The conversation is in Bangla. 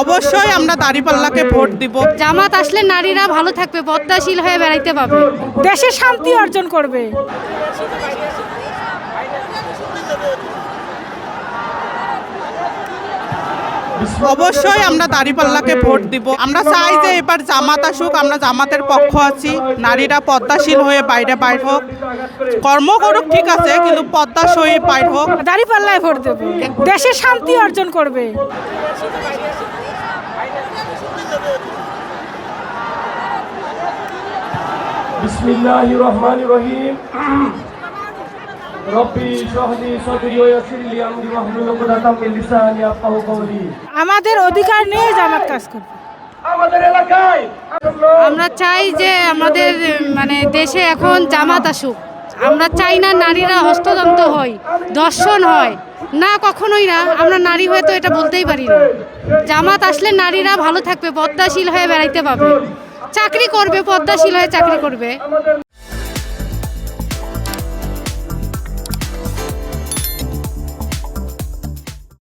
অবশ্যই আমরা দাঁড়িপাল্লাকে ভোট দিব। জামাত আসলে নারীরা ভালো থাকবে, পদ্মাশীল হয়ে বেড়াইতে পাবে, দেশে শান্তি অর্জন করবে। অবশ্যই আমরা দাঁড়িপাল্লাকে ভোট দিব। আমরা চাই যে এবার জামাত আসুক, আমরা জামাতের পক্ষ আছি। নারীরা পদ্মাশীল হয়ে বাইরে বাইর হোক, কর্ম করুক ঠিক আছে, কিন্তু পদ্মাশীল বাইর হোক। দাঁড়িপাল্লায় ভোট দেবে, দেশে শান্তি অর্জন করবে। বিসমিল্লাহির রহমানির রহিম। রব্বি ইশরাহ লি সাদরি ওয়া ইয়াসসির লি আমরি ওয়াহলুল উকদাতাম মিন লিসানি ইয়াফকাহু কওলি। আমাদের অধিকার নিয়ে জামাত কাজ করবে। আমাদের এলাকায় আমরা চাই যে আমাদের দেশে এখন জামাত আসুক। আমরা চাই না নারীরা হস্ততন্ত্র হয়, দর্শন হয় না, কখনোই না। আমরা নারী হয়ে তো এটা বলতেই পারি না। জামাত আসলে নারীরা ভালো থাকবে, পদ্মাশীল হয়ে বেড়াইতে পাবে, চাকরি করবে, পদ্মাশীল হয়ে চাকরি করবে।